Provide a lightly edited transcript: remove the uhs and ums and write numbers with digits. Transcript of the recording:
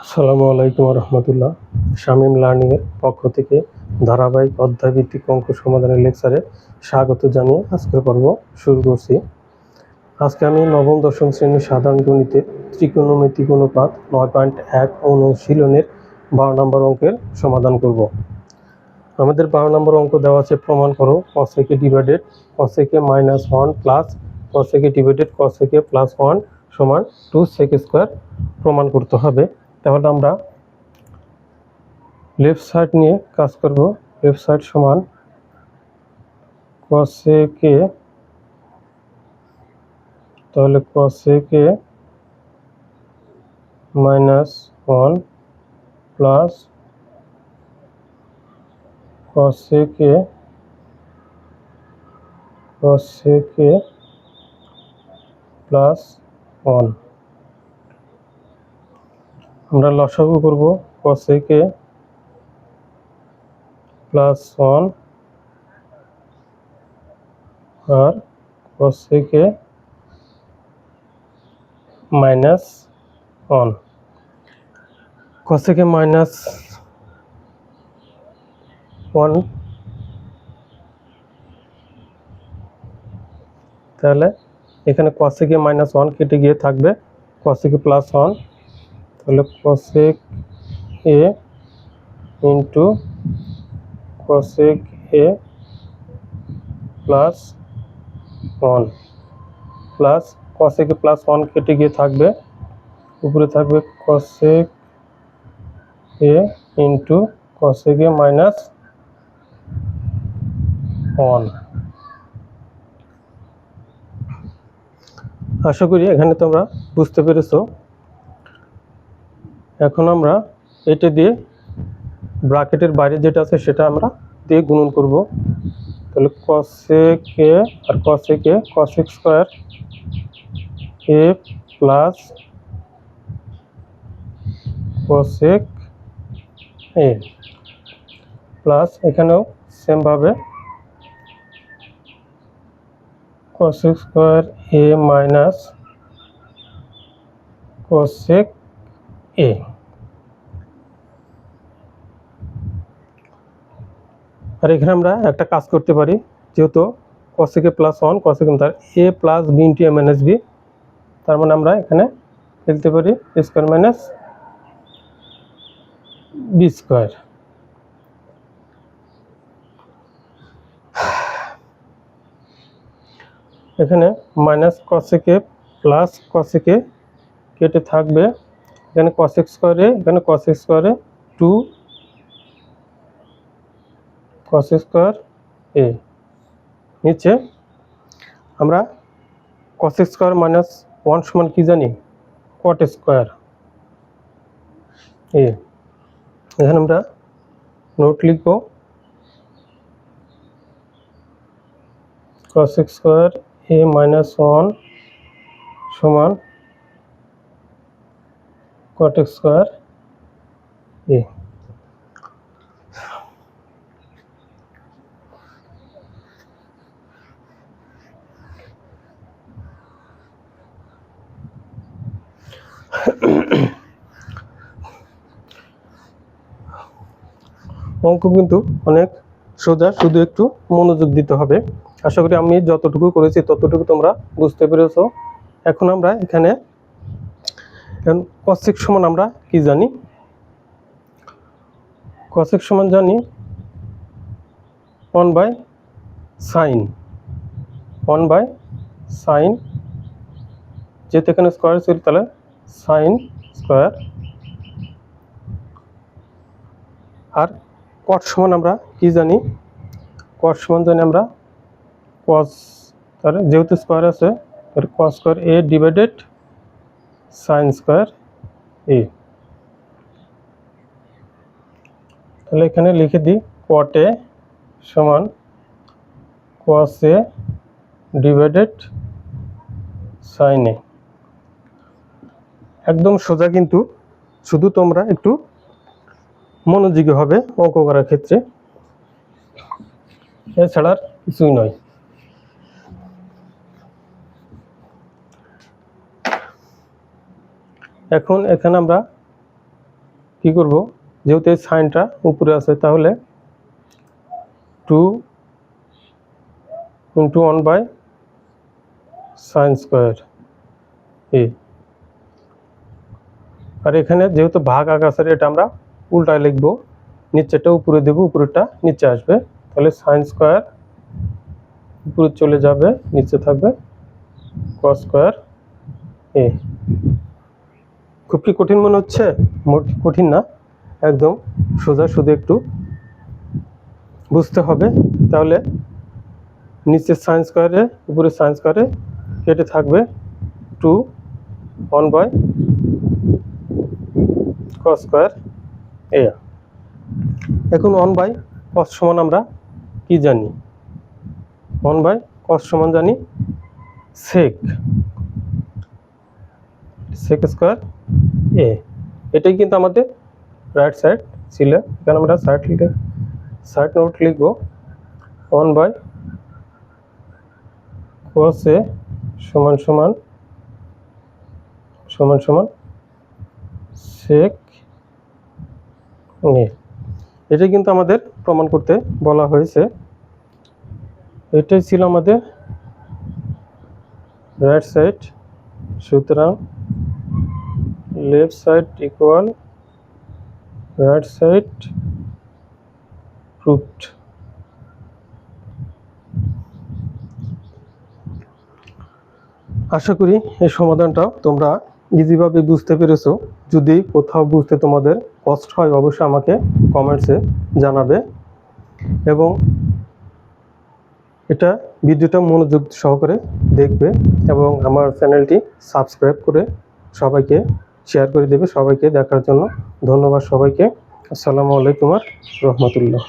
আসসালামু আলাইকুম রহমতুল্লাহ। শামীম লার্নিংয়ের পক্ষ থেকে ধারাবাহিক অধ্যায়ভিত্তিক অঙ্ক সমাধানের লেকচারে স্বাগত জানিয়ে আজকের পর্ব শুরু করছি। আজকে আমি নবম দশম শ্রেণীর সাধারণ গণিতের ত্রিকোণমিতিক অনুপাত 9.1 অনুশীলনের 12 নম্বর অঙ্কের সমাধান করব। আমাদের 12 নম্বর অঙ্ক দেওয়া আছে, প্রমাণ করো cos a divided cos a -1 plus cos a divided cos a +1 সমান 2sec² প্রমাণ করতে হবে। তাহলে আমরা লেফট সাইড নিয়ে কাজ করব। লেফট সাইড সমান cos a, তাহলে cos a -1 plus cos a +1। আমরা লসাগু করব cos a +1 R cos a -1। cos a -1, তাহলে এখানে cos a -1 কেটে গিয়ে থাকবে cos a +1, তাহলে cos a into cos a +1 plus cos a +1 কেটে গিয়ে থাকবে, উপরে থাকবে cos a into cos a -1। আশা করি এখানে তোমরা বুঝতে পেরেছো। এখন আমরা এটা দিয়ে ব্র্যাকেটের বাইরে যেটা আছে সেটা আমরা দিয়ে গুণন করব। তাহলে cos a আর cos a cos² a plus cos a plus এখানেও সেম ভাবে cos² a minus cos a। আর এখানে আমরা একটা কাজ করতে পারি, যেহেতু cos a +1 cos a তার a plus b into a minus b, তার মানে আমরা এখানে লিখতে পারি a² মাইনাস b²। এখানে minus cos a plus cos a কেটে থাকবে, এখানে cos x², এখানে cos x² 2 cos² a। নিচে আমরা cos x² -1 সমান কি জানি, cot² a। এখানে আমরা নোট লিখব cos x² a -1 সমান cot x² a। অঙ্ক কিন্তু অনেক সোজা, শুধু একটু মনোযোগ দিতে হবে। আশা করি আমি যতটুকু করেছি ততটুকু তোমরা বুঝতে পেরেছো। এখন আমরা এখানে cos x সমান আমরা কি জানি, cos x সমান জানি 1/sin, যেহেতু এখানে স্কোয়ার ছিল তাহলে sin²। আর cot সমান আমরা কি জানি, cot সমান জানি আমরা cos, তাহলে যেহেতু স্কোয়ার আছে cos² a divided sin² a। তাহলে এখানে লিখে দিই cot a সমান cos a divided sin a। একদম সোজা, কিন্তু শুধু তোমরা একটু মনোযোগী হবে অঙ্ক করার ক্ষেত্রে, এছাড়া কিছুই নয়। এখন এখানে আমরা কি করব, যেহেতু এই সাইনটা উপরে আছে তাহলে 2 × 1/sin² এ। আর এখানে যেহেতু ভাগ আকাশের, এটা আমরা উল্টায় লিখব, নিচেরটা উপরে দেব, উপরেরটা নিচে আসবে, তাহলে sin² উপরে চলে যাবে, নিচে থাকবে cos² এ। খুব কি কঠিন মনে হচ্ছে? কঠিন না, একদম সোজা, শুধু একটু বুঝতে হবে। তাহলে নিচে sin² উপরে sin² কেটে থাকবে 2 1/cos² এ। এখন 1/cos সমান আমরা কি জানি? 1/cos সমান জানি sec² এ। এটাই কিন্তু আমাদের রাইট সাইড ছিল। এখানে আমরা সাইড নোট লিখব 1/cos এ সমান sec এ। এটা কিন্তু আমাদের প্রমাণ করতে বলা হয়েছে। এটাই ছিল আমাদের রাইট সাইড, সুতরাং left side equal right side proved. আশা করি এই সমাধানটাও তোমরা ইজিভাবে বুঝতে পেরেছো। যদি কোথাও বুঝতে তোমাদের কষ্ট হয় অবশ্যই আমাকে কমেন্টসে জানাবে, এবং এটা ভিডিওটা মনোযোগ সহকারে দেখবে এবং আমার চ্যানেলটি সাবস্ক্রাইব করে সবাইকে শেয়ার করে দেবে। সবাইকে দেখার জন্য ধন্যবাদ সবাইকে। আসসালামু আলাইকুম ওয়া রাহমাতুল্লাহ।